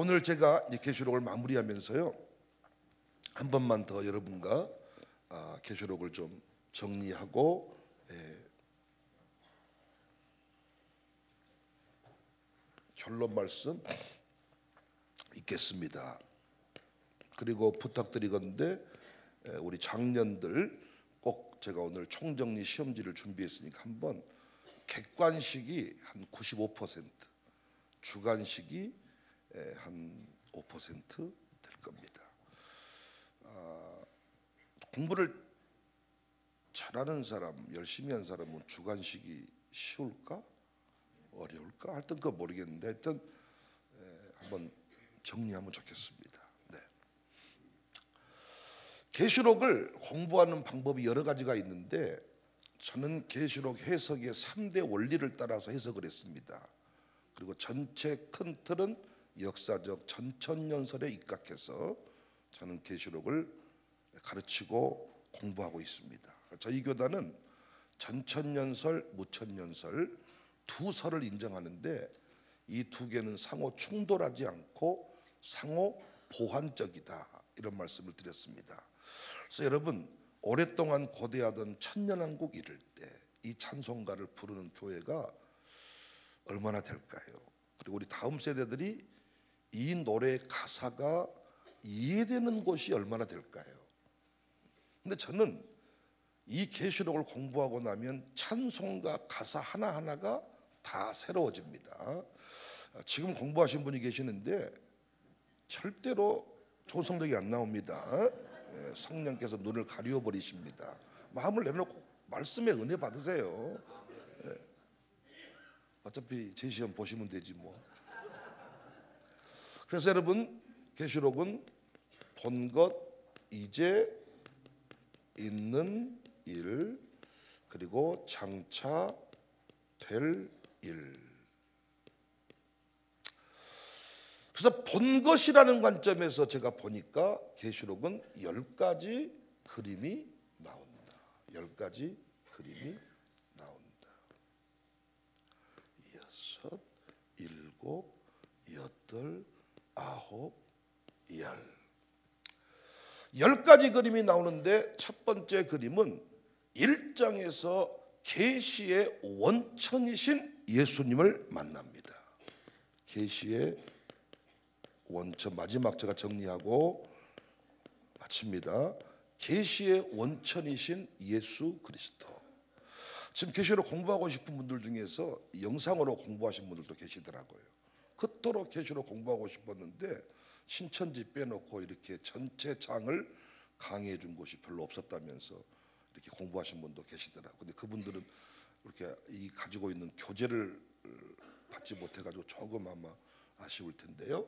오늘 제가 이 계시록을 마무리하면서요, 한 번만 더 여러분과 계시록을 좀 정리하고 결론 말씀 있겠습니다. 그리고 부탁드리건데 우리 장년들 꼭, 제가 오늘 총정리 시험지를 준비했으니까 한번 객관식이 한 95%, 주관식이 한 5% 될 겁니다. 공부를 잘하는 사람, 열심히 한 사람은 주관식이 쉬울까? 어려울까? 하여튼 그거 모르겠는데 하여튼 한번 정리하면 좋겠습니다. 네. 계시록을 공부하는 방법이 여러 가지가 있는데 저는 계시록 해석의 3대 원리를 따라서 해석을 했습니다. 그리고 전체 큰 틀은 역사적 전천년설에 입각해서 저는 계시록을 가르치고 공부하고 있습니다. 저희 교단은 전천년설, 무천년설 두 설을 인정하는데 이 두 개는 상호 충돌하지 않고 상호 보완적이다, 이런 말씀을 드렸습니다. 그래서 여러분, 오랫동안 고대하던 천년왕국 이를 때 이 찬송가를 부르는 교회가 얼마나 될까요? 그리고 우리 다음 세대들이 이 노래의 가사가 이해되는 곳이 얼마나 될까요? 근데 저는 이 계시록을 공부하고 나면 찬송가 가사 하나하나가 다 새로워집니다. 지금 공부하신 분이 계시는데 절대로 좋은 성적이 안 나옵니다. 성령께서 눈을 가리워 버리십니다. 마음을 내놓고 말씀의 은혜 받으세요. 어차피 제 시험 보시면 되지 뭐. 그래서 여러분, 계시록은 본 것, 이제 있는 일, 그리고 장차 될 일. 그래서 본 것이라는 관점에서 제가 보니까 계시록은 10가지 그림이 나온다. 10가지 그림이 나온다. 6, 7, 8, 9, 10. 10가지 그림이 나오는데 첫 번째 그림은 1장에서 계시의 원천이신 예수님을 만납니다. 계시의 원천, 마지막 제가 정리하고 마칩니다. 계시의 원천이신 예수 그리스도. 지금 계시록 공부하고 싶은 분들 중에서 영상으로 공부하신 분들도 계시더라고요. 그토록 계시록 공부하고 싶었는데 신천지 빼놓고 이렇게 전체 장을 강의해 준 곳이 별로 없었다면서 이렇게 공부하신 분도 계시더라고요. 근데 그분들은 이렇게 가지고 있는 교재를 받지 못해가지고 조금 아마 아쉬울 텐데요.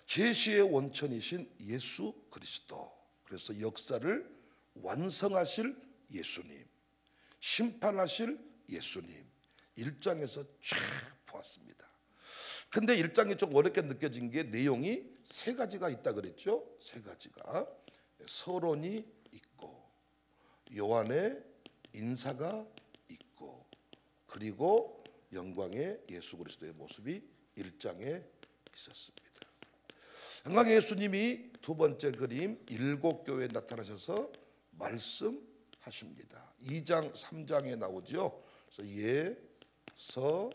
계시의 원천이신 예수 그리스도. 그래서 역사를 완성하실 예수님, 심판하실 예수님, 1장에서 쫙 보았습니다. 근데 1장이 좀 어렵게 느껴진 게 내용이 3가지가 있다 그랬죠. 3가지가 서론이 있고, 요한의 인사가 있고, 그리고 영광의 예수 그리스도의 모습이 1장에 있었습니다. 영광의 예수님이 두 번째 그림 7교회에 나타나셔서 말씀하십니다. 2장 3장에 나오죠. 그래서 예, 서,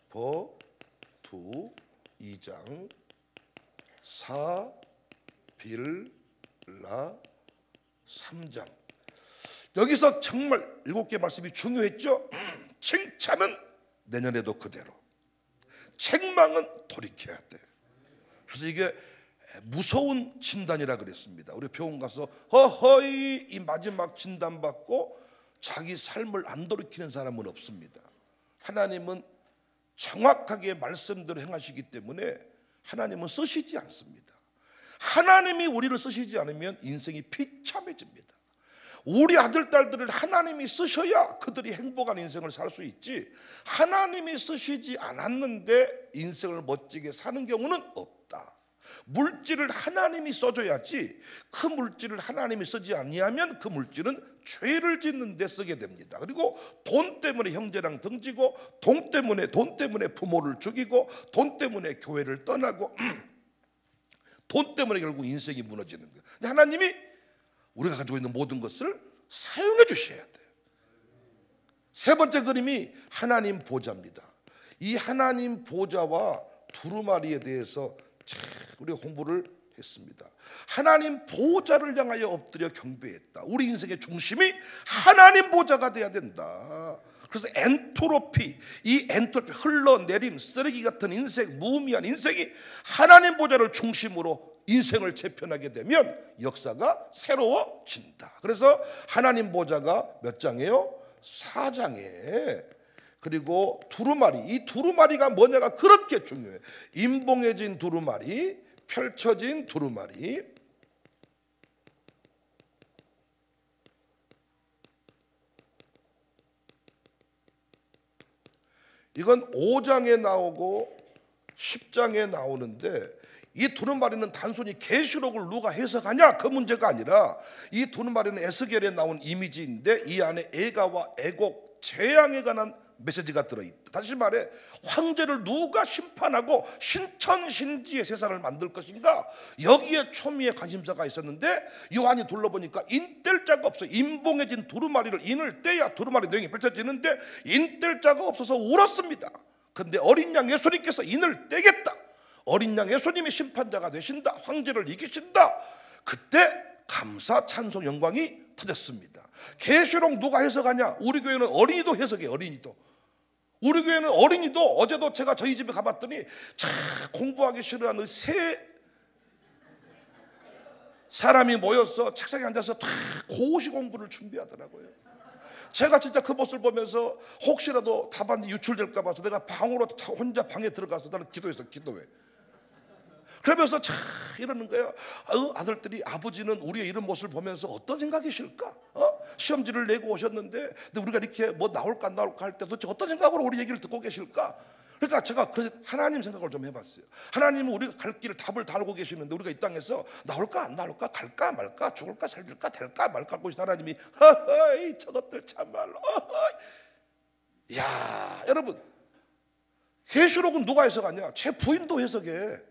버, 두 2장 4, 빌, 라 3장. 여기서 정말 7개 말씀이 중요했죠. 칭찬은 내년에도 그대로, 책망은 돌이켜야 돼. 그래서 이게 무서운 진단이라 그랬습니다. 우리 병원 가서 허허이 이 마지막 진단 받고 자기 삶을 안 돌이키는 사람은 없습니다. 하나님은 정확하게 말씀대로 행하시기 때문에 하나님은 쓰시지 않습니다. 하나님이 우리를 쓰시지 않으면 인생이 비참해집니다. 우리 아들, 딸들을 하나님이 쓰셔야 그들이 행복한 인생을 살 수 있지, 하나님이 쓰시지 않았는데 인생을 멋지게 사는 경우는 없다. 물질을 하나님이 써줘야지, 그 물질을 하나님이 쓰지 아니하면 그 물질은 죄를 짓는 데 쓰게 됩니다. 그리고 돈 때문에 형제랑 등지고, 돈 때문에 부모를 죽이고, 돈 때문에 교회를 떠나고 돈 때문에 결국 인생이 무너지는 거예요. 근데 하나님이 우리가 가지고 있는 모든 것을 사용해 주셔야 돼요. 세 번째 그림이 하나님 보좌입니다. 이 하나님 보좌와 두루마리에 대해서 우리가 공부를 했습니다. 하나님 보좌를 향하여 엎드려 경배했다. 우리 인생의 중심이 하나님 보좌가 돼야 된다. 그래서 엔트로피, 이 엔트로피, 흘러내림, 쓰레기 같은 인생, 무의미한 인생이 하나님 보좌를 중심으로 인생을 재편하게 되면 역사가 새로워진다. 그래서 하나님 보좌가 몇 장이에요? 4장에. 그리고 두루마리, 이 두루마리가 뭐냐가 그렇게 중요해요. 임봉해진 두루마리, 펼쳐진 두루마리. 이건 5장에 나오고 10장에 나오는데, 이 두루마리는 단순히 계시록을 누가 해석하냐 그 문제가 아니라, 이 두루마리는 에스겔에 나온 이미지인데 이 안에 애가와 애곡, 재앙에 관한 메시지가 들어있다. 다시 말해, 황제를 누가 심판하고 신천신지의 세상을 만들 것인가, 여기에 초미의 관심사가 있었는데 요한이 둘러보니까 인뗄 자가 없어. 임봉해진 두루마리를 인을 떼야 두루마리 내용이 펼쳐지는데 인뗄 자가 없어서 울었습니다. 근데 어린 양 예수님께서 인을 떼겠다, 어린 양 예수님이 심판자가 되신다, 황제를 이기신다. 그때 감사 찬송 영광이 터졌습니다. 계시록 누가 해석하냐? 우리 교회는 어린이도 해석해. 어린이도. 우리 교회는 어린이도, 어제도 제가 저희 집에 가봤더니 참 공부하기 싫어하는 세 사람이 모여서 책상에 앉아서 다 고시 공부를 준비하더라고요. 제가 진짜 그 모습을 보면서 혹시라도 답안지 유출될까 봐서 내가 방으로 혼자 방에 들어가서 나는 기도했어. 기도해. 그러면서 참 이러는 거예요. 아들들이, 아버지는 우리의 이런 모습을 보면서 어떤 생각이실까? 시험지를 내고 오셨는데 근데 우리가 이렇게 뭐 나올까 안 나올까 할 때 도대체 어떤 생각으로 우리 얘기를 듣고 계실까? 그러니까 제가 하나님 생각을 좀 해봤어요. 하나님은 우리가 갈 길을 답을 다 알고 계시는데 우리가 이 땅에서 나올까 안 나올까, 갈까 말까, 죽을까 살릴까, 될까 말까 하고 있는 하나님이 허허이 저것들 참말로 허허이. 야, 여러분, 계시록은 누가 해석하냐? 제 부인도 해석해.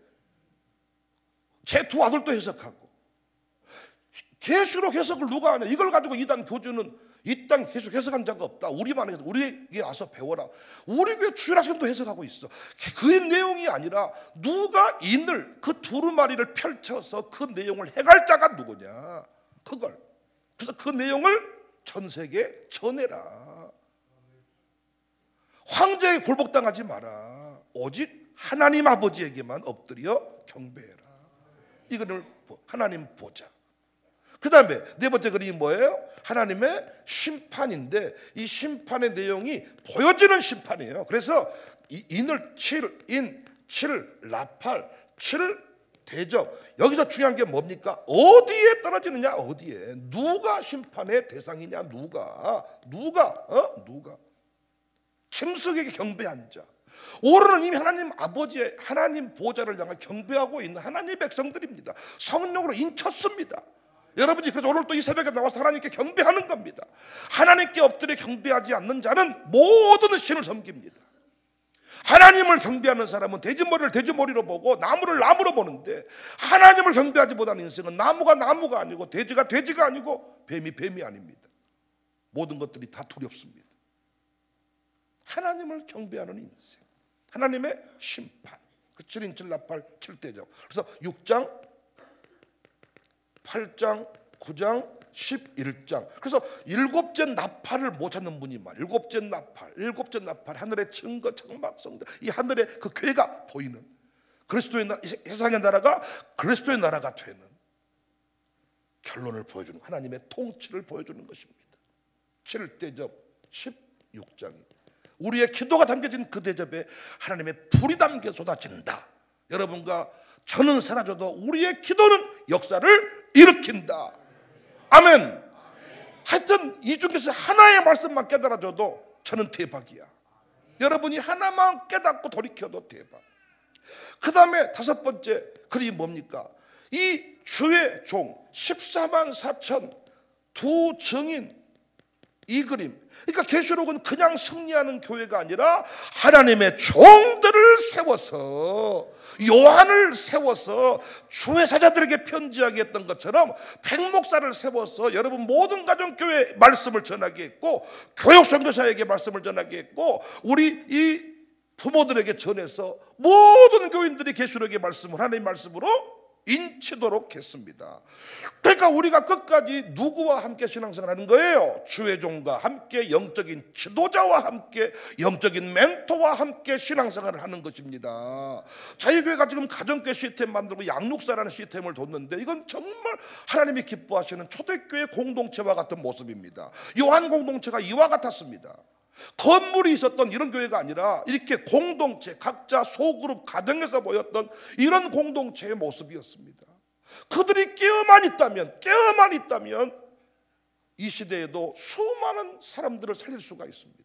제 두 아들도 해석하고. 계시록 해석을 누가 하냐? 이걸 가지고 이 땅 교주는 이 땅 계속 해석한 자가 없다. 우리만 해서 우리에게 와서 배워라. 우리 교회 주일학생도 해석하고 있어. 그 내용이 아니라 누가 인을, 그 두루마리를 펼쳐서 그 내용을 해갈 자가 누구냐? 그걸. 그래서 그 내용을 전 세계에 전해라. 황제에 굴복당하지 마라. 오직 하나님 아버지에게만 엎드려 경배해라. 이거를 하나님 보자. 그 다음에 네 번째 그림이 뭐예요? 하나님의 심판인데, 이 심판의 내용이 보여지는 심판이에요. 그래서 인을 7인, 7나팔, 7대접. 여기서 중요한 게 뭡니까? 어디에 떨어지느냐? 어디에? 누가 심판의 대상이냐? 누가? 침묵에게 경배한 자. 오늘은 이미 하나님 아버지의 하나님 보좌를 향해 경배하고 있는 하나님의 백성들입니다. 성령으로 인쳤습니다. 여러분이 그래서 오늘 또 이 새벽에 나와서 하나님께 경배하는 겁니다. 하나님께 엎드려 경배하지 않는 자는 모든 신을 섬깁니다. 하나님을 경배하는 사람은 돼지머리를 돼지머리로 보고 나무를 나무로 보는데, 하나님을 경배하지 못하는 인생은 나무가 나무가 아니고 돼지가 돼지가 아니고 뱀이 뱀이 아닙니다. 모든 것들이 다 두렵습니다. 하나님을 경배하는 인생, 하나님의 심판, 7인 7나팔 7대접. 그래서 6장 8장 9장 11장. 그래서 7째 나팔을 못 찾는 분이 많아요. 7째 나팔 하늘의 증거 장막 성전, 이 하늘의 그 괴가 보이는 그리스도의 세상의 나라가 그리스도의 나라가 되는 결론을 보여주는, 하나님의 통치를 보여주는 것입니다. 7대접 16장이 우리의 기도가 담겨진 그 대접에 하나님의 불이 담겨 쏟아진다. 여러분과 저는 사라져도 우리의 기도는 역사를 일으킨다. 아멘. 하여튼 이 중에서 하나의 말씀만 깨달아줘도 저는 대박이야. 여러분이 하나만 깨닫고 돌이켜도 대박. 그 다음에 5번째 그림이 뭡니까? 이 주의 종 14만 4천 두 증인, 이 그림. 그러니까 계시록은 그냥 승리하는 교회가 아니라 하나님의 종들을 세워서, 요한을 세워서 주의 사자들에게 편지하게 했던 것처럼 백목사를 세워서 여러분 모든 가정교회 말씀을 전하게 했고, 교육 선교사에게 말씀을 전하게 했고, 우리 이 부모들에게 전해서 모든 교인들이 계시록의 말씀을 하나님의 말씀으로 인치도록 했습니다. 그러니까 우리가 끝까지 누구와 함께 신앙생활 하는 거예요? 주의 종과 함께, 영적인 지도자와 함께, 영적인 멘토와 함께 신앙생활을 하는 것입니다. 저희 교회가 지금 가정교회 시스템 만들고 양육사라는 시스템을 뒀는데, 이건 정말 하나님이 기뻐하시는 초대교회 공동체와 같은 모습입니다. 요한 공동체가 이와 같았습니다. 건물이 있었던 이런 교회가 아니라 이렇게 공동체, 각자 소그룹 가정에서 모였던 이런 공동체의 모습이었습니다. 그들이 깨어만 있다면 이 시대에도 수많은 사람들을 살릴 수가 있습니다.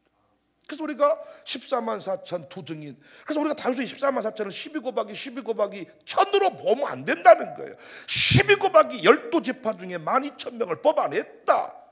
그래서 우리가 14만 4천 두 증인, 그래서 우리가 단순히 14만 4천을 12 곱하기 1000으로 보면 안 된다는 거예요. 12 곱하기 12지파 중에 12,000명을 뽑아냈다.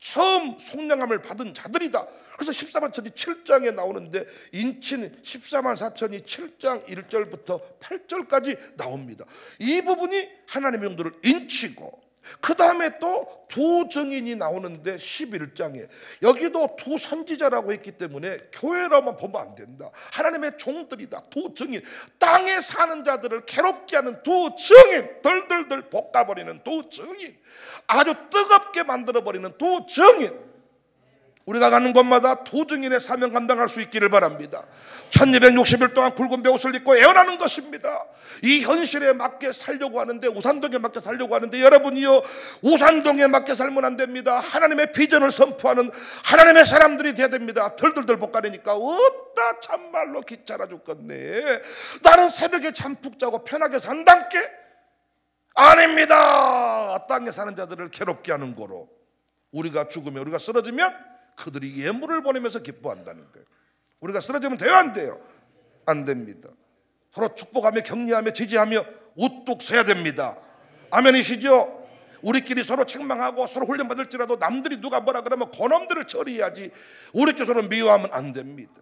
처음 속량함을 받은 자들이다. 그래서 14만 4천이 7장에 나오는데, 인치는 14만 4천이 7장 1절부터 8절까지 나옵니다. 이 부분이 하나님의 용도를 인치고, 그 다음에 또 두 증인이 나오는데 11장에 여기도 두 선지자라고 했기 때문에 교회로만 보면 안 된다. 하나님의 종들이다. 두 증인, 땅에 사는 자들을 괴롭게 하는 두 증인, 덜덜덜 볶아버리는 두 증인, 아주 뜨겁게 만들어버리는 두 증인. 우리가 가는 곳마다 두 증인의 사명 감당할 수 있기를 바랍니다. 1260일 동안 굵은 베옷을 입고 애원하는 것입니다. 이 현실에 맞게 살려고 하는데, 우산동에 맞게 살려고 하는데, 여러분이요, 우산동에 맞게 살면 안 됩니다. 하나님의 비전을 선포하는 하나님의 사람들이 돼야 됩니다. 덜덜덜 볶아내니까 어따 참말로 귀찮아 죽겠네. 나는 새벽에 잠 푹 자고 편하게 산단께? 아닙니다. 땅에 사는 자들을 괴롭게 하는 거로, 우리가 죽으면, 우리가 쓰러지면 그들이 예물을 보내면서 기뻐한다는 거예요. 우리가 쓰러지면 돼요, 안 돼요? 안 됩니다. 서로 축복하며 격려하며 지지하며 우뚝 서야 됩니다. 아멘이시죠? 우리끼리 서로 책망하고 서로 훈련받을지라도 남들이 누가 뭐라 그러면 그놈들을 처리해야지, 우리끼리 서로 미워하면 안 됩니다.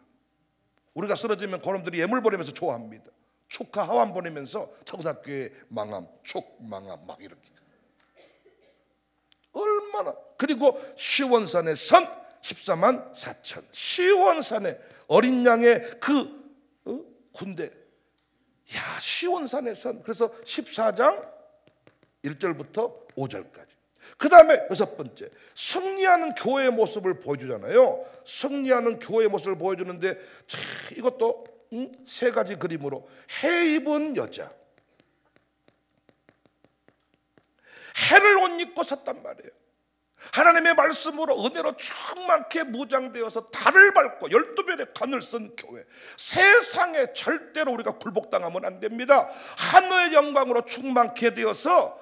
우리가 쓰러지면 그놈들이 예물 보내면서 좋아합니다. 축하 하완 보내면서 청사교회 망함, 축망함 막 이렇게. 얼마나. 그리고 시원산의 선 14만 4천, 시원산의 어린 양의 그 군대, 야, 시원산의 선. 그래서 14장 1절부터 5절까지. 그 다음에 여섯 번째, 승리하는 교회의 모습을 보여주잖아요. 승리하는 교회의 모습을 보여주는데, 이것도 세 가지 그림으로, 해 입은 여자, 해를 옷 입고 섰단 말이에요. 하나님의 말씀으로 은혜로 충만케 무장되어서 달을 밟고 12별의 관을 쓴 교회. 세상에 절대로 우리가 굴복당하면 안 됩니다. 하늘의 영광으로 충만케 되어서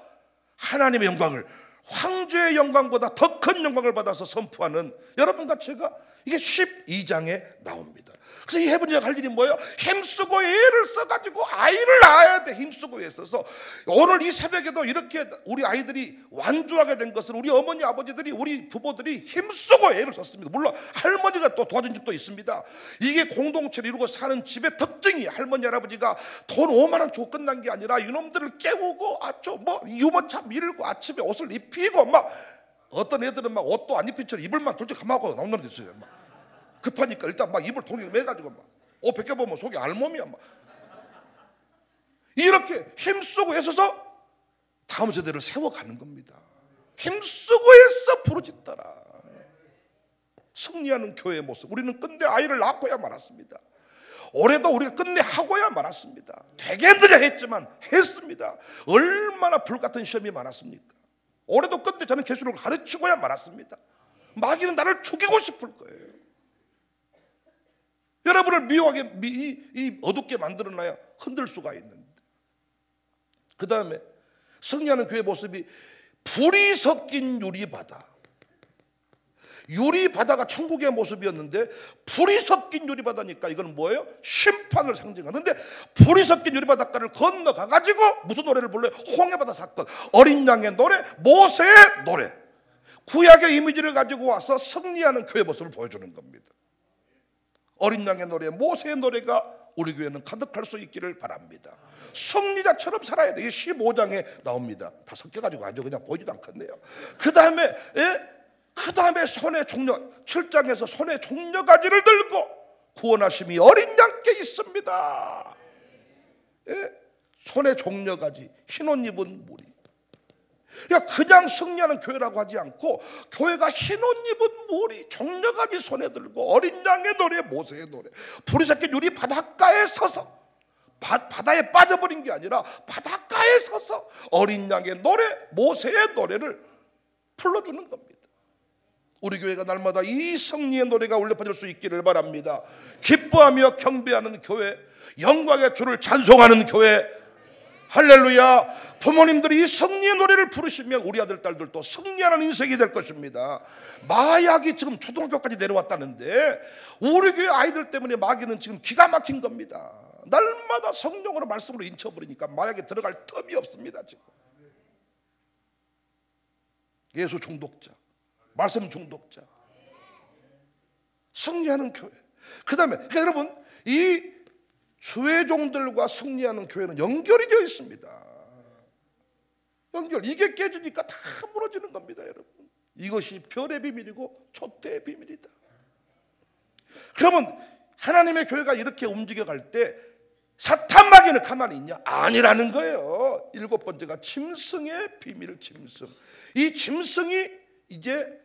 하나님의 영광을, 황제의 영광보다 더 큰 영광을 받아서 선포하는 여러분과 제가, 이게 12장에 나옵니다. 그래서 이 해분이가 할 일이 뭐예요? 힘쓰고 애를 써가지고 아이를 낳아야 돼. 힘쓰고 애써서 오늘 이 새벽에도 이렇게 우리 아이들이 완주하게 된 것은 우리 어머니 아버지들이, 우리 부모들이 힘쓰고 애를 썼습니다. 물론 할머니가 또 도와준 집도 있습니다. 이게 공동체를 이루고 사는 집의 특징이, 할머니 할아버지가 돈 5만 원 주고 끝난 게 아니라 이놈들을 깨우고 유모차 밀고 아침에 옷을 입히고, 막 어떤 애들은 막 옷도 안 입힌 채로 이불만 돌짝 감아고 나오는 놈들 있어요. 막 급하니까 일단 막 입을 동에 매가지고 막 옷 벗겨보면 속이 알몸이야. 막 이렇게 힘쓰고 애써서 다음 세대를 세워가는 겁니다. 힘쓰고 애써 부르짖더라. 승리하는 교회의 모습. 우리는 끝내 아이를 낳고야 말았습니다. 올해도 우리가 끝내 하고야 말았습니다. 되게 늦어 했지만 했습니다. 얼마나 불같은 시험이 많았습니까? 올해도 끝내 저는 계시록을 가르치고야 말았습니다. 마귀는 나를 죽이고 싶을 거예요. 여러분을 미워하게, 어둡게 만들어놔야 흔들 수가 있는데. 그 다음에 승리하는 교회의 모습이 불이 섞인 유리바다. 유리바다가 천국의 모습이었는데 불이 섞인 유리바다니까 이건 뭐예요? 심판을 상징하는데, 불이 섞인 유리바닷가를 건너가가지고 무슨 노래를 불러요? 홍해바다 사건, 어린 양의 노래, 모세의 노래. 구약의 이미지를 가지고 와서 승리하는 교회 모습을 보여주는 겁니다. 어린 양의 노래, 모세의 노래가 우리 교회는 가득할 수 있기를 바랍니다. 승리자처럼 살아야 돼. 이게 15장에 나옵니다. 다 섞여가지고 아주 그냥 보이지도 않겠네요. 그 다음에 손에 종려, 7장에서 손에 종려가지를 들고 구원하심이 어린 양께 있습니다. 손에 종려가지, 흰옷 입은 무리. 그냥 승리하는 교회라고 하지 않고 교회가 흰옷 입은 무리, 종려가지 손에 들고 어린 양의 노래, 모세의 노래, 부리새끼 유리 바닷가에 서서, 바다에 빠져버린 게 아니라 바닷가에 서서 어린 양의 노래, 모세의 노래를 불러주는 겁니다. 우리 교회가 날마다 이 승리의 노래가 울려 퍼질 수 있기를 바랍니다. 기뻐하며 경배하는 교회, 영광의 주를 찬송하는 교회. 할렐루야. 부모님들이 이 승리의 노래를 부르시면 우리 아들 딸들도 승리하는 인생이 될 것입니다. 마약이 지금 초등학교까지 내려왔다는데 우리 교회 아이들 때문에 마귀는 지금 기가 막힌 겁니다. 날마다 성령으로 말씀으로 인쳐버리니까 마약에 들어갈 틈이 없습니다. 지금 예수 중독자, 말씀 중독자, 승리하는 교회. 그 다음에 그러니까 여러분, 이 주의 종들과 승리하는 교회는 연결이 되어 있습니다. 연결. 이게 깨지니까 다 무너지는 겁니다, 여러분. 이것이 별의 비밀이고 촛대의 비밀이다. 그러면 하나님의 교회가 이렇게 움직여갈 때 사탄 마귀는 가만히 있냐? 아니라는 거예요. 7번째가 짐승의 비밀, 짐승. 이 짐승이 이제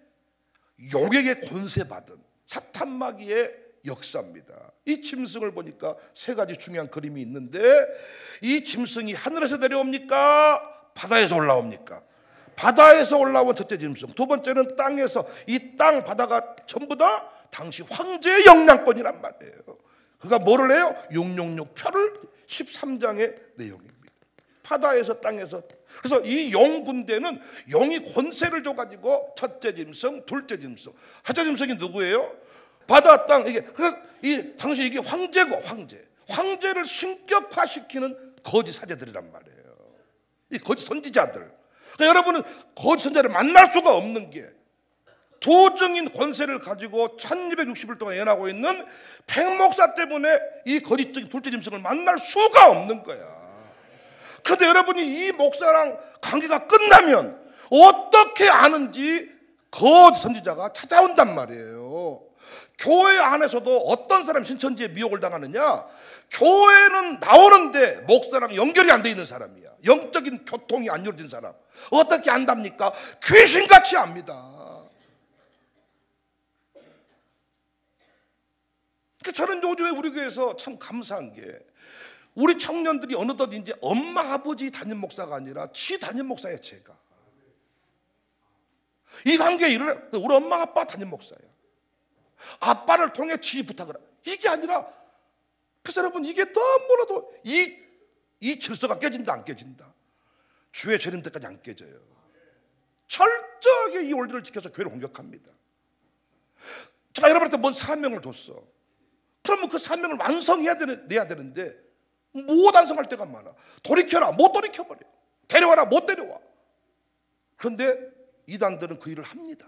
용에게 권세받은 사탄 마귀의 역사입니다. 이 짐승을 보니까 세 가지 중요한 그림이 있는데, 이 짐승이 하늘에서 내려옵니까? 바다에서 올라옵니까? 바다에서 올라온 첫째 짐승. 두 번째는 땅에서, 이 땅 바다가 전부 다 당시 황제의 영향권이란 말이에요. 그가 뭐를 해요? 666 표를 13장의 내용입니다. 바다에서 땅에서. 그래서 이 용 군대는 용이 권세를 줘가지고 첫째 짐승, 둘째 짐승. 첫째 짐승이 누구예요? 바다, 땅. 이게 당시 이게 황제고, 황제를 신격화시키는 거짓 사제들이란 말이에요. 이 거짓 선지자들. 그러니까 여러분은 거짓 선지자를 만날 수가 없는 게, 도증인 권세를 가지고 1260일 동안 예언하고 있는 백목사 때문에 이 거짓적인 둘째 짐승을 만날 수가 없는 거야. 그런데 여러분이 이 목사랑 관계가 끝나면 어떻게 아는지 거짓 선지자가 찾아온단 말이에요. 교회 안에서도 어떤 사람이 신천지에 미혹을 당하느냐? 교회는 나오는데 목사랑 연결이 안 돼 있는 사람이야. 영적인 교통이 안 이루어진 사람. 어떻게 안답니까? 귀신같이 압니다. 저는 요즘에 우리 교회에서 참 감사한 게, 우리 청년들이 어느덧 이제 엄마 아버지 담임 목사가 아니라 지 담임 목사예요. 제가 이 관계에 이르러 우리 엄마 아빠 담임 목사예요. 아빠를 통해 지 부탁을. 이게 아니라, 그래서 여러분, 이게 너무나도 이 질서가 깨진다 안 깨진다? 주의 재림 때까지 안 깨져요. 철저하게 이 원리를 지켜서 교회를 공격합니다. 제가 여러분한테 뭔 사명을 줬어. 그러면 그 사명을 완성해야 내야 되는데 못 완성할 때가 많아. 돌이켜라, 못 돌이켜버려. 데려와라, 못 데려와. 그런데 이단들은 그 일을 합니다.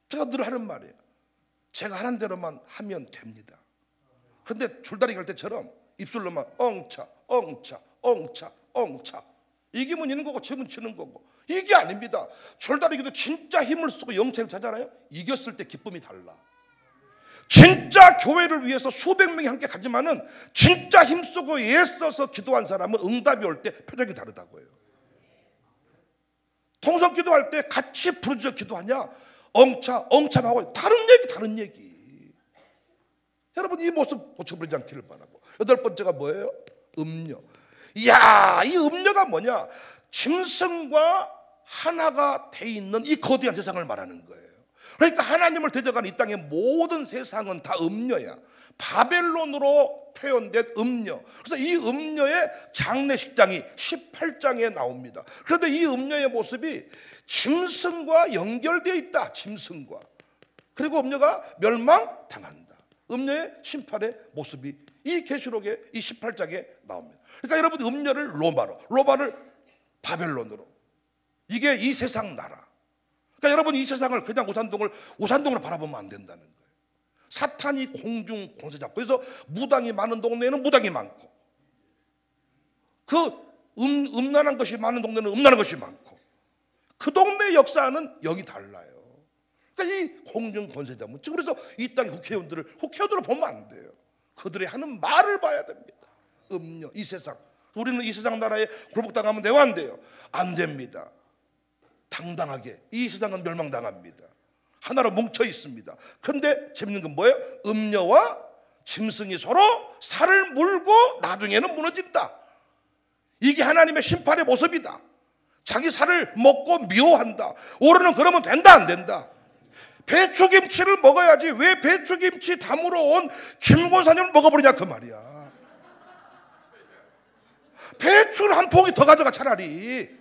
제가 늘 하는 말이에요. 제가 하는 대로만 하면 됩니다. 그런데 줄다리기 할 때처럼 입술로만 엉차, 엉차, 엉차, 엉차 이기면 이는 거고 지면 치는 거고, 이게 아닙니다. 줄다리기도 진짜 힘을 쓰고 영체를 차잖아요. 이겼을 때 기쁨이 달라. 진짜 교회를 위해서 수백 명이 함께 가지만은 진짜 힘쓰고 애써서 기도한 사람은 응답이 올 때 표정이 다르다고요. 통성 기도할 때 같이 부르짖어 기도하냐? 엉참하고 다른 얘기. 여러분, 이 모습 고쳐버리지 않기를 바라고. 8번째가 뭐예요? 음녀. 이야, 이 음녀가 뭐냐? 짐승과 하나가 돼 있는 이 거대한 세상을 말하는 거예요. 그러니까 하나님을 대적하는 이 땅의 모든 세상은 다 음녀야. 바벨론으로 표현된 음녀. 그래서 이 음녀의 장례식장이 18장에 나옵니다. 그런데 이 음녀의 모습이 짐승과 연결되어 있다. 짐승과. 그리고 음녀가 멸망당한다. 음녀의 심판의 모습이 이 계시록의 이 18장에 나옵니다. 그러니까 여러분, 음녀를 로마를 바벨론으로, 이게 이 세상 나라. 그러니까 여러분, 이 세상을 그냥 우산동으로 바라보면 안 된다는 거예요. 사탄이 공중 권세 잡고, 그래서 무당이 많은 동네에는 무당이 많고, 그 음란한 것이 많은 동네는 음란한 것이 많고, 그 동네의 역사는 여기 달라요. 그러니까 이 공중 권세 잡고, 그래서 이 땅의 국회의원들을 보면 안 돼요. 그들이 하는 말을 봐야 됩니다. 음녀, 이 세상, 우리는 이 세상 나라에 굴복당하면 돼요, 안 돼요? 안 됩니다. 당당하게 이 세상은 멸망당합니다. 하나로 뭉쳐 있습니다. 그런데 재밌는 건 뭐예요? 음녀와 짐승이 서로 살을 물고 나중에는 무너진다. 이게 하나님의 심판의 모습이다. 자기 살을 먹고 미워한다. 우리는 그러면 된다, 안 된다? 배추김치를 먹어야지 왜 배추김치 담으러 온 김권사님을 먹어버리냐, 그 말이야. 배추를 한 포기 더 가져가, 차라리.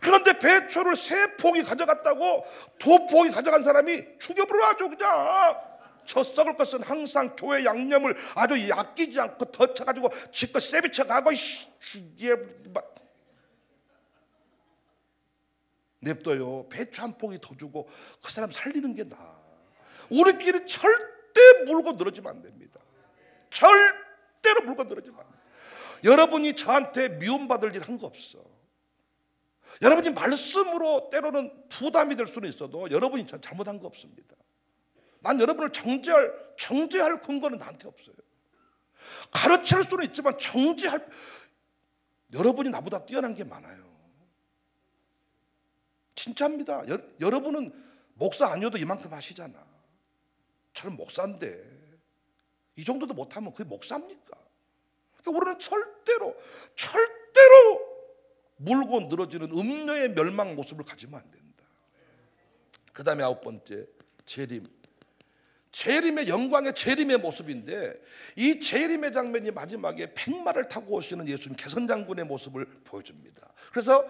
그런데 배추를 3포기 가져갔다고 2포기 가져간 사람이 죽여버려야죠, 그냥. 저 썩을 것은 항상 교회 양념을 아주 아끼지 않고 더 쳐가지고 지껏 세비쳐가고, 냅둬요. 배추 한 포기 더 주고 그 사람 살리는 게 나아. 우리끼리 절대 물고 늘어지면 안 됩니다. 절대로 물고 늘어지면 안 됩니다. 여러분이 저한테 미움받을 일 한 거 없어. 여러분이 말씀으로 때로는 부담이 될 수는 있어도 여러분이 잘못한 거 없습니다. 난 여러분을 정죄할 근거는 나한테 없어요. 가르칠 수는 있지만 여러분이 나보다 뛰어난 게 많아요. 진짜입니다. 여러분은 목사 아니어도 이만큼 하시잖아. 저는 목사인데 이 정도도 못하면 그게 목사입니까? 그러니까 우리는 절대로 물고 늘어지는 음녀의 멸망 모습을 가지면 안 된다. 그 다음에 9번째, 재림의 영광의 재림의 모습인데, 이 재림의 장면이 마지막에 백마를 타고 오시는 예수님 개선장군의 모습을 보여줍니다. 그래서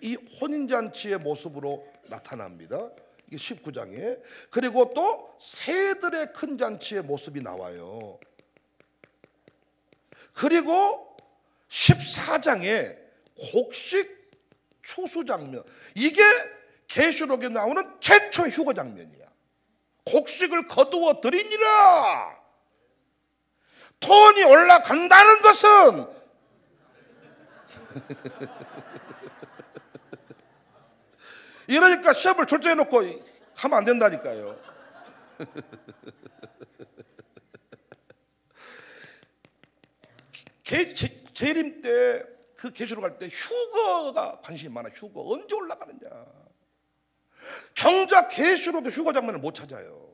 이 혼인잔치의 모습으로 나타납니다. 이게 19장에. 그리고 또 새들의 큰 잔치의 모습이 나와요. 그리고 14장에 곡식 추수 장면, 이게 계시록에 나오는 최초의 휴거 장면이야. 곡식을 거두어 드리니라. 톤이 올라간다는 것은 이러니까 시험을 출제해 놓고 하면 안 된다니까요. 재림 때, 그 계시록 할 때 휴거가 관심이 많아. 휴거 언제 올라가느냐. 정작 계시록의 휴거 장면을 못 찾아요.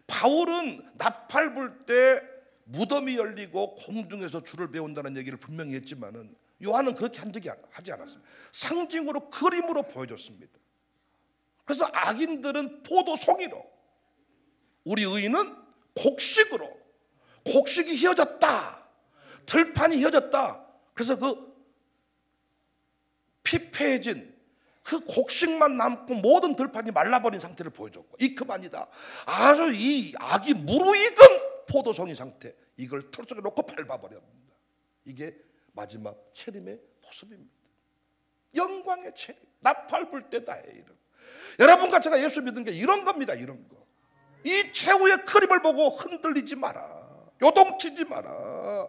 바울은 나팔 불 때 무덤이 열리고 공중에서 주를 배운다는 얘기를 분명히 했지만은 요한은 그렇게 하지 않았습니다. 상징으로, 그림으로 보여줬습니다. 그래서 악인들은 포도송이로, 우리 의인은 곡식으로, 곡식이 휘어졌다, 들판이 휘어졌다. 그래서 그 피폐해진 그 곡식만 남고 모든 들판이 말라버린 상태를 보여줬고, 이 그만이다. 아주 이 악이 무르익은 포도송이 상태, 이걸 털 속에 놓고 밟아버립니다. 이게 마지막 체림의 모습입니다. 영광의 체림, 나팔 불 때다. 여러분과 제가 예수 믿는 게 이런 겁니다. 이런 거. 이 최후의 그림을 보고 흔들리지 마라. 요동치지 마라.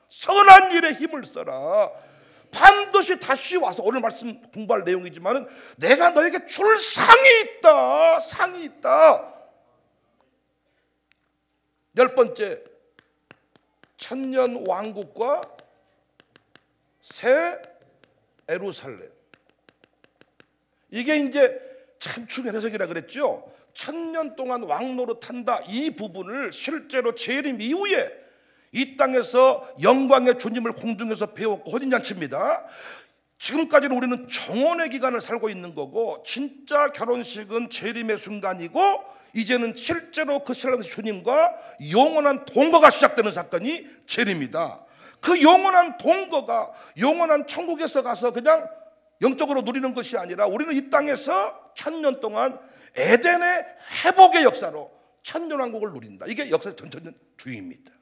선한 일에 힘을 써라. 반드시 다시 와서, 오늘 말씀 공부할 내용이지만 내가 너에게 줄 상이 있다. 상이 있다. 10번째, 천년 왕국과 새 예루살렘. 이게 이제 참 중요한 해석이라 그랬죠. 1000년 동안 왕노릇한다, 이 부분을 실제로 재림 이후에 이 땅에서 영광의 주님을 공중에서 배웠고 혼인잔치입니다. 지금까지는 우리는 정혼의 기간을 살고 있는 거고, 진짜 결혼식은 재림의 순간이고, 이제는 실제로 그 신랑 주님과 영원한 동거가 시작되는 사건이 재림이다. 그 영원한 동거가 영원한 천국에서 가서 그냥 영적으로 누리는 것이 아니라, 우리는 이 땅에서 1000년 동안 에덴의 회복의 역사로 천년왕국을 누린다. 이게 역사의 전천년 주의입니다.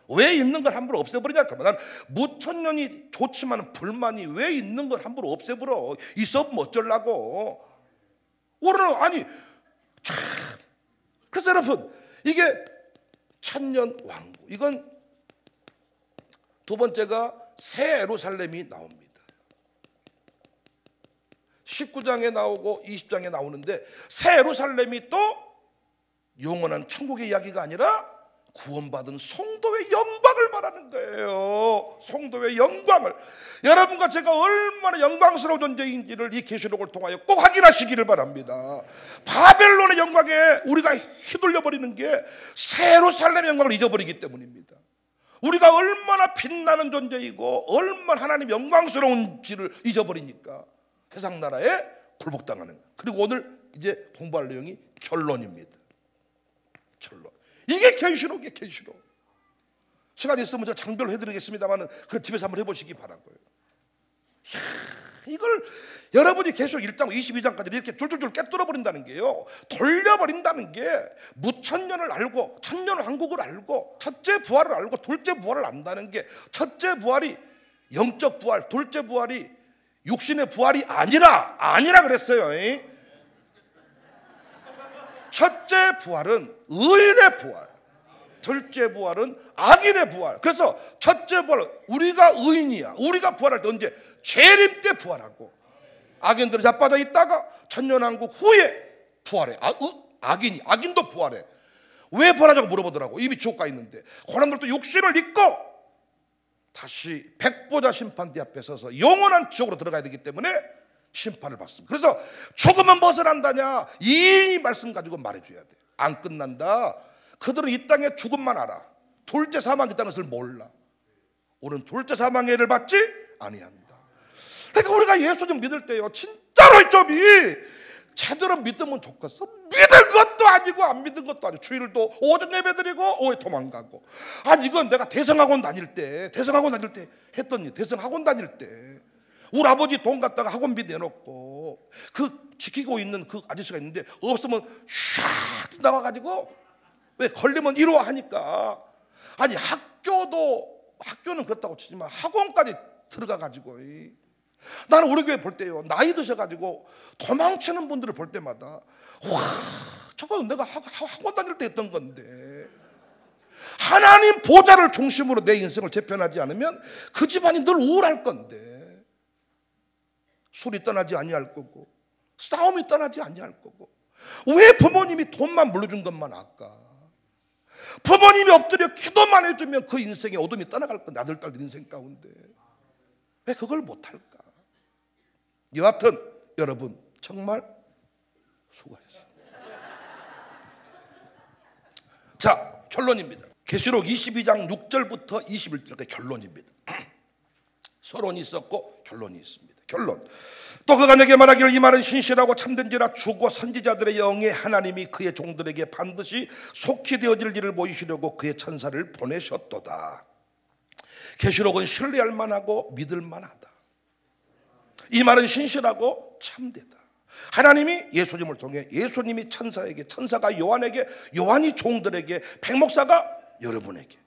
왜 있는 걸 함부로 없애버리냐? 그러면 무천년이 좋지만 불만이 왜 있는 걸 함부로 없애버려? 있어보면 어쩌려고? 우리는 아니 참. 그래서 여러분 이게 천년 왕국, 이건 두 번째가 새 예루살렘이 나옵니다. 19장에 나오고 20장에 나오는데 새 예루살렘이 또 영원한 천국의 이야기가 아니라 구원받은 성도의 영광을 말하는 거예요. 성도의 영광을. 여러분과 제가 얼마나 영광스러운 존재인지를 이 계시록을 통하여 꼭 확인하시기를 바랍니다. 바벨론의 영광에 우리가 휘둘려 버리는 게 새 예루살렘의 영광을 잊어버리기 때문입니다. 우리가 얼마나 빛나는 존재이고 얼마나 하나님 영광스러운지를 잊어버리니까 세상 나라에 굴복당하는 거예요. 그리고 오늘 이제 공부할 내용이 결론입니다. 결론. 이게 계시록이에요. 계시록. 시간 있으면 제가 장별로 해드리겠습니다만 그 집에서 한번 해보시기 바라고요. 이야, 이걸 여러분이 계시록 1장 22장까지 이렇게 줄줄줄 깨뚫어버린다는 게요, 돌려버린다는 게 무천년을 알고 천년 왕국을 알고 첫째 부활을 알고 둘째 부활을 안다는 게, 첫째 부활이 영적 부활, 둘째 부활이 육신의 부활이 아니라 그랬어요. 첫째 부활은 의인의 부활, 둘째 부활은 악인의 부활. 그래서 첫째 부활은 우리가 의인이야. 우리가 부활할 때 언제? 재림 때 부활하고, 악인들은 자빠져 있다가 천년왕국 후에 부활해. 악인도 부활해. 왜 부활하자고 물어보더라고. 이미 지옥 가 있는데. 고난들도 육신을 입고 다시 백보자 심판대 앞에 서서 영원한 지옥으로 들어가야 되기 때문에 심판을 받습니다. 그래서 죽으면 무엇을 한다냐? 이 말씀 가지고 말해줘야 돼. 안 끝난다. 그들은 이 땅에 죽음만 알아. 둘째 사망이 있다는 것을 몰라. 우리는 둘째 사망의 해를 받지 아니한다. 그러니까 우리가 예수님 믿을 때요, 진짜로 점이 제대로 믿으면 좋겠어. 믿은 것도 아니고 안 믿은 것도 아니고, 주일도 오전 예배드리고 오후에 도망가고. 아니 이건 내가 대성학원 다닐 때 했던 일. 대성학원 다닐 때 우리 아버지 돈 갖다가 학원비 내놓고 그 지키고 있는 그 아저씨가 있는데 없으면 샥 나와가지고 왜 걸리면 이루어하니까. 아니 학교는 그렇다고 치지만 학원까지 들어가가지고, 나는 우리 교회 볼 때요, 나이 드셔가지고 도망치는 분들을 볼 때마다 와, 저건 내가 학원 다닐 때 했던 건데. 하나님 보좌를 중심으로 내 인생을 재편하지 않으면 그 집안이 늘 우울할 건데, 술이 떠나지 아니할 거고 싸움이 떠나지 아니할 거고. 왜 부모님이 돈만 물려준 것만 아까? 부모님이 엎드려 기도만 해주면 그 인생의 어둠이 떠나갈 건데, 아들 딸들 인생 가운데 왜 그걸 못할까? 여하튼 여러분 정말 수고하셨습니다. 자, 결론입니다. 계시록 22장 6절부터 21절까지 결론입니다. 서론이 있었고 결론이 있습니다. 결론. 또 그가 내게 말하기를, 이 말은 신실하고 참된지라 주고 선지자들의 영에 하나님이 그의 종들에게 반드시 속히 되어질 일을 보이시려고 그의 천사를 보내셨도다. 계시록은 신뢰할 만하고 믿을 만하다. 이 말은 신실하고 참되다. 하나님이 예수님을 통해, 예수님이 천사에게, 천사가 요한에게, 요한이 종들에게, 백목사가 여러분에게,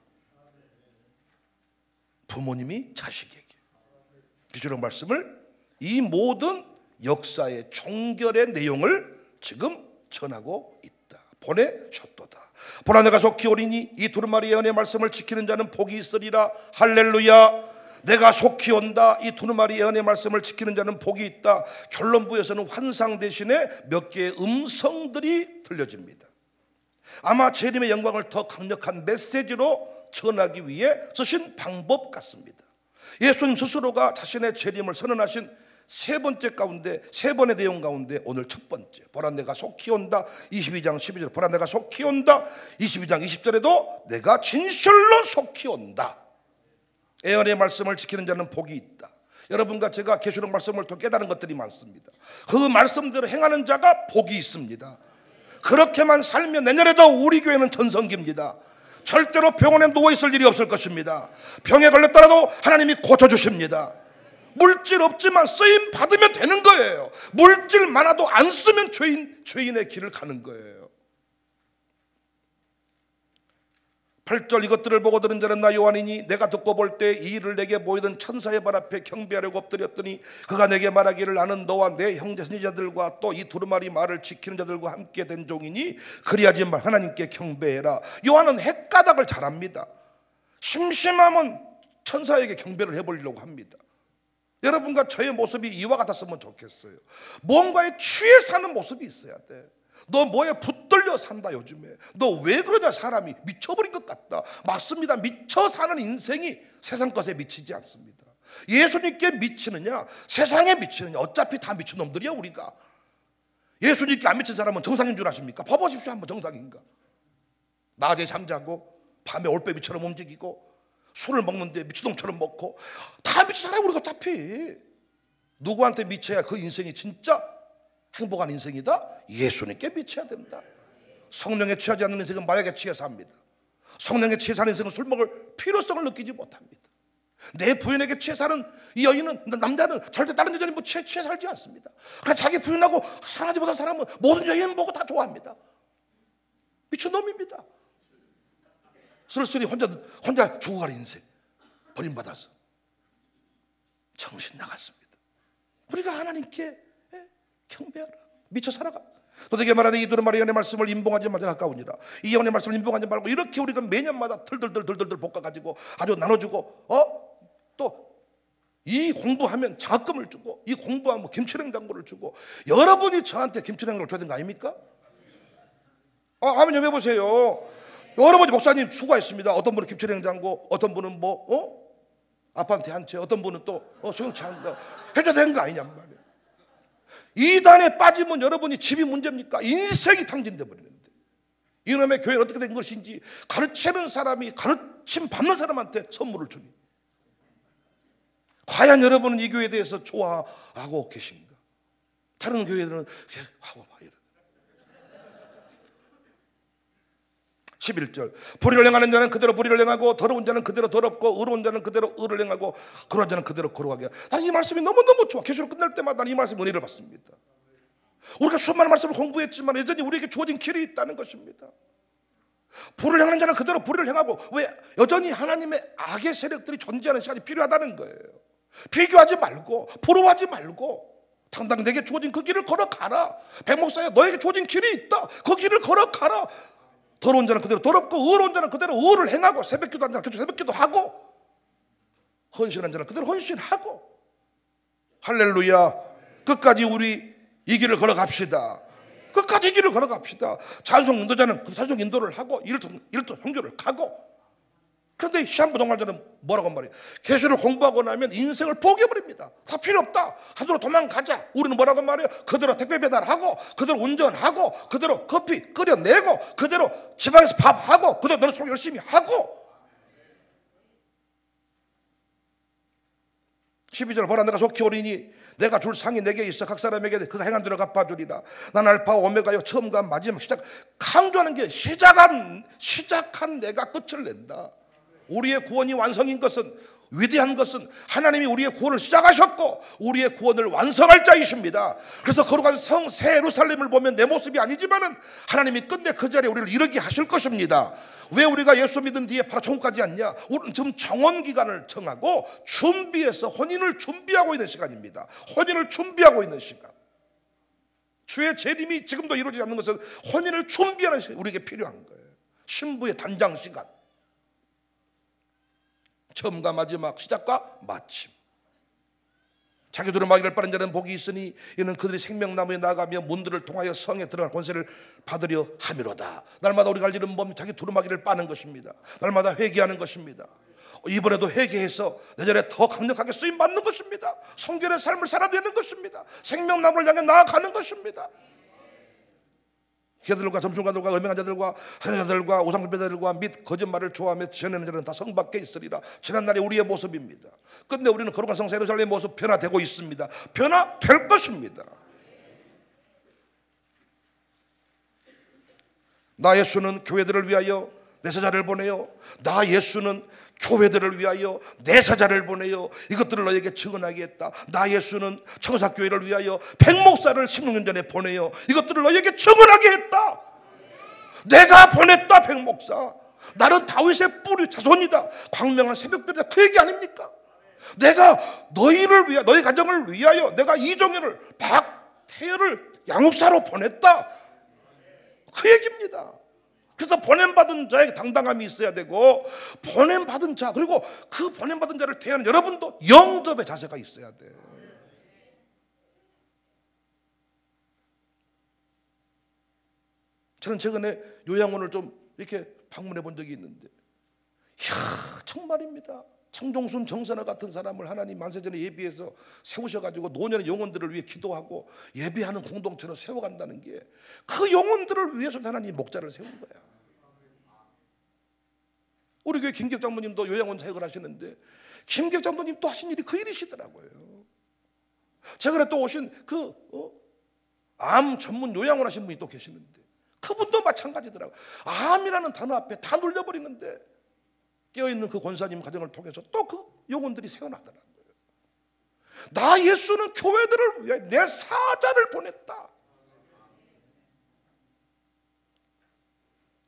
부모님이 자식에게 계시록 말씀을, 이 모든 역사의 종결의 내용을 지금 전하고 있다. 보내셨도다. 보라 내가 속히 오리니 이 두루마리 예언의 말씀을 지키는 자는 복이 있으리라. 할렐루야. 내가 속히 온다. 이 두루마리 예언의 말씀을 지키는 자는 복이 있다. 결론부에서는 환상 대신에 몇 개의 음성들이 들려집니다. 아마 재림의 영광을 더 강력한 메시지로 전하기 위해 쓰신 방법 같습니다. 예수님 스스로가 자신의 재림을 선언하신 세 번째 가운데, 세 번의 내용 가운데 오늘 첫 번째, 보라 내가 속히 온다. 22장 12절 보라 내가 속히 온다. 22장 20절에도 내가 진실로 속히 온다. 예언의 말씀을 지키는 자는 복이 있다. 여러분과 제가 계시록 말씀을 통해 깨달은 것들이 많습니다. 그 말씀대로 행하는 자가 복이 있습니다. 그렇게만 살면 내년에도 우리 교회는 전성기입니다. 절대로 병원에 누워있을 일이 없을 것입니다. 병에 걸렸더라도 하나님이 고쳐주십니다. 물질 없지만 쓰임 받으면 되는 거예요. 물질 많아도 안 쓰면 죄인의 길을 가는 거예요. 8절 이것들을 보고 들은 자는 나 요한이니 내가 듣고 볼 때 이 일을 내게 보이던 천사의 발 앞에 경배하려고 엎드렸더니 그가 내게 말하기를 나는 너와 내 형제 선지자들과 또 이 두루마리 말을 지키는 자들과 함께 된 종이니 그리하지 말 하나님께 경배해라. 요한은 헷가닥을 잘합니다. 심심하면 천사에게 경배를 해보려고 합니다. 여러분과 저의 모습이 이와 같았으면 좋겠어요. 뭔가에 취해 사는 모습이 있어야 돼. 너 뭐에 붙들려 산다 요즘에. 너 왜 그러냐, 사람이 미쳐버린 것 같다. 맞습니다. 미쳐 사는 인생이 세상 것에 미치지 않습니다. 예수님께 미치느냐 세상에 미치느냐, 어차피 다 미친놈들이야 우리가. 예수님께 안 미친 사람은 정상인 줄 아십니까? 봐보십시오 한번. 정상인가? 낮에 잠자고 밤에 올빼미처럼 움직이고 술을 먹는데 미친놈처럼 먹고 다 미친 사람이 우리가 어차피. 누구한테 미쳐야 그 인생이 진짜 행복한 인생이다? 예수님께 미쳐야 된다. 성령에 취하지 않는 인생은 마약에 취해 삽니다. 성령에 취해 사는 인생은 술 먹을 필요성을 느끼지 못합니다. 내 부인에게 취해 사는 이 여인은, 남자는 절대 다른 여자는 뭐 취해 살지 않습니다. 그러나 자기 부인하고 사랑하지 못한 사람은 모든 여인 보고 다 좋아합니다. 미친놈입니다. 쓸쓸히 혼자 죽어가는 인생, 버림받아서 정신 나갔습니다. 우리가 하나님께 경배하라. 미쳐 살아가. 도대체 말하되 이들은 말이 영의 말씀을 임봉하지 말고 가까우니라. 이 영의 말씀을 임봉하지 말고. 이렇게 우리가 매년마다 덜덜덜 볶아가지고 아주 나눠주고, 또 이 공부하면 장학금을 주고, 이 공부하면 김치냉장고를 주고. 여러분이 저한테 김치냉장고를 줘야 되는 거 아닙니까? 아멘 좀 해보세요. 여러분이 목사님 수고했습니다. 어떤 분은 김치냉장고, 어떤 분은 아빠한테 한 채, 어떤 분은 또 수영차 한다 해줘야 되는 거 아니냔 말이에요. 이단에 빠지면 여러분이 집이 문제입니까? 인생이 탕진돼 버리는데. 이놈의 교회는 어떻게 된 것인지 가르치는 사람이 가르침 받는 사람한테 선물을 주니. 과연 여러분은 이 교회에 대해서 좋아하고 계십니까? 다른 교회들은 하고 막 이러다. 11절 불의를 행하는 자는 그대로 불의를 행하고 더러운 자는 그대로 더럽고 의로운 자는 그대로 의를 행하고 거룩한 자는 그대로 거룩하게. 나는 이 말씀이 너무너무 좋아. 계시록 끝날 때마다 나는 이 말씀 은혜를 받습니다. 우리가 수많은 말씀을 공부했지만 여전히 우리에게 주어진 길이 있다는 것입니다. 불을 행하는 자는 그대로 불의를 행하고. 왜? 여전히 하나님의 악의 세력들이 존재하는 시간이 필요하다는 거예요. 비교하지 말고 부러워하지 말고 당당 내게 주어진 그 길을 걸어가라. 백목사야, 너에게 주어진 길이 있다. 그 길을 걸어가라. 더러운 자는 그대로 더럽고 의로운 자는 그대로 의를 행하고, 새벽기도 하는 자는 그대로 새벽기도 하고, 헌신한 자는 그대로 헌신하고. 할렐루야. 끝까지 우리 이 길을 걸어갑시다. 끝까지 이 길을 걸어갑시다. 찬송 인도자는 그 찬송 인도를 하고 일도 형교를 가고. 그런데 시한부동활자는 뭐라고 말해요? 계시를 공부하고 나면 인생을 포기해버립니다. 다 필요 없다. 하늘로 도망가자. 우리는 뭐라고 말해요? 그대로 택배 배달하고, 그대로 운전하고, 그대로 커피 끓여내고, 그대로 지방에서 밥하고, 그대로 너는 속 열심히 하고. 12절 보라, 내가 속히 오리니 내가 줄 상이 내게 있어 각 사람에게 그가 행한 대로 갚아주리라. 난 알파와 오메가요, 처음과 마지막. 강조하는 게 시작한 내가 끝을 낸다. 우리의 구원이 완성인 것은, 위대한 것은 하나님이 우리의 구원을 시작하셨고 우리의 구원을 완성할 자이십니다. 그래서 거룩한 성 새 예루살렘을 보면 내 모습이 아니지만은 하나님이 끝내 그 자리에 우리를 이르게 하실 것입니다. 왜 우리가 예수 믿은 뒤에 바로 천국 가지 않냐? 우리는 지금 정원 기간을 정하고 준비해서 혼인을 준비하고 있는 시간입니다. 혼인을 준비하고 있는 시간. 주의 재림이 지금도 이루어지지 않는 것은 혼인을 준비하는 시간이 우리에게 필요한 거예요. 신부의 단장 시간. 처음과 마지막, 시작과 마침. 자기 두루마기를 빠는 자는 복이 있으니 이는 그들이 생명나무에 나가며 문들을 통하여 성에 들어갈 권세를 받으려 함이로다. 날마다 우리가 할 일은 뭡니까? 자기 두루마기를 빠는 것입니다. 날마다 회개하는 것입니다. 이번에도 회개해서 내년에 더 강력하게 쓰임받는 것입니다. 성결의 삶을 살아내는 것입니다. 생명나무를 향해 나아가는 것입니다. 기자들과 점술가들과 음행한 자들과 하늘자들과 우상숭배자들과 및 거짓말을 좋아하며 지어내는 자는 다 성 밖에 있으리라. 지난날의 우리의 모습입니다. 끝내 우리는 거룩한 성 예루살렘의 모습 변화되고 있습니다. 변화될 것입니다. 나 예수는 교회들을 위하여 내 사자를 보내요. 나 예수는 교회들을 위하여 내 사자를 보내요. 이것들을 너에게 증언하게 했다. 나 예수는 청사교회를 위하여 백목사를 16년 전에 보내요. 이것들을 너에게 증언하게 했다. 내가 보냈다 백목사. 나는 다윗의 뿌리 자손이다. 광명한 새벽별이다. 그 얘기 아닙니까? 내가 너희를 위하여, 너희 가정을 위하여 내가 이종현을, 박태열을 양육사로 보냈다. 그 얘기입니다. 그래서 보냄받은 자에게 당당함이 있어야 되고, 보냄받은 자, 그리고 그 보냄받은 자를 대하는 여러분도 영접의 자세가 있어야 돼. 저는 최근에 요양원을 좀 이렇게 방문해 본 적이 있는데, 이야, 정말입니다. 창종순, 정선아 같은 사람을 하나님 만세전에 예비해서 세우셔가지고 노년의 영혼들을 위해 기도하고 예비하는 공동체로 세워간다는 게, 그 영혼들을 위해서 하나님 목자를 세운 거야. 우리 교회 김기혁 장로님도 요양원 사역을 하시는데, 김기혁 장로님 또 하신 일이 그 일이시더라고요. 최근에 또 오신 암 전문 요양원 하신 분이 또 계시는데, 그분도 마찬가지더라고요. 암이라는 단어 앞에 다 눌려버리는데 깨어있는 그 권사님 가정을 통해서 또 그 영혼들이 생겨나더라고요. 나 예수는 교회들을 위해 내 사자를 보냈다.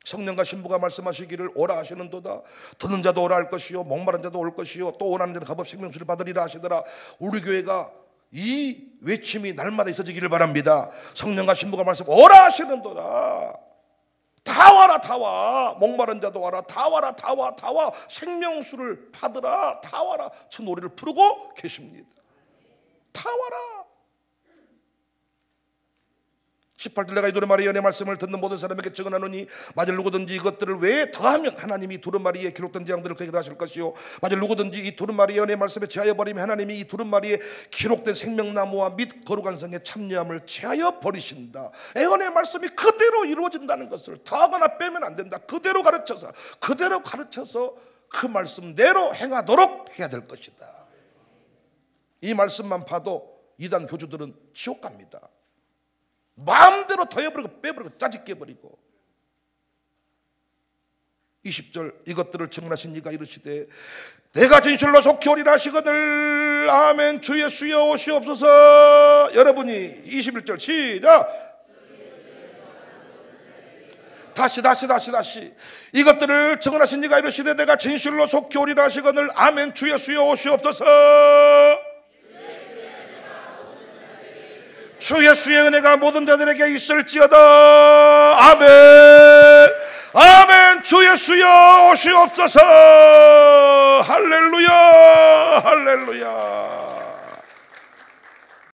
성령과 신부가 말씀하시기를 오라 하시는도다. 듣는 자도 오라 할 것이요 목마른 자도 올 것이요 또 원하는 자는 값없이 생명수를 받으리라 하시더라. 우리 교회가 이 외침이 날마다 있어지기를 바랍니다. 성령과 신부가 말씀 오라 하시는도다. 다 와라, 다 와. 목마른 자도 와라, 다 와라, 다 와, 다 와. 생명수를 받으라, 다 와라. 저 노래를 부르고 계십니다. 다 와라. 18절 내가 이 두루마리 연의 말씀을 듣는 모든 사람에게 증언하노니 만일 누구든지 이것들을 외에 더하면 하나님이 두루마리에 기록된 재앙들을 그에게 하실 것이요 만일 누구든지 이 두루마리 연의 말씀에 제하여 버리면 하나님이 이 두루마리에 기록된 생명나무와 및 거룩한 성의 참여함을 제하여 버리신다. 예언의 말씀이 그대로 이루어진다는 것을 더하거나 빼면 안 된다. 그대로 가르쳐서 그 말씀대로 행하도록 해야 될 것이다. 이 말씀만 봐도 이단 교주들은 지옥 갑니다. 마음대로 더해버리고 빼버리고 짜집게 버리고. 20절 이것들을 증언하신 이가 이르시되 내가 진실로 속히 오리라 하시거늘 아멘 주 예수여 오시옵소서. 여러분이 21절 시작. 다시 이것들을 증언하신 이가 이르시되 내가 진실로 속히 오리라 하시거늘 아멘 주 예수여 오시옵소서. 주 예수의 은혜가 모든 자들에게 있을지어다. 아멘 아멘. 주 예수여 오시옵소서. 할렐루야 할렐루야.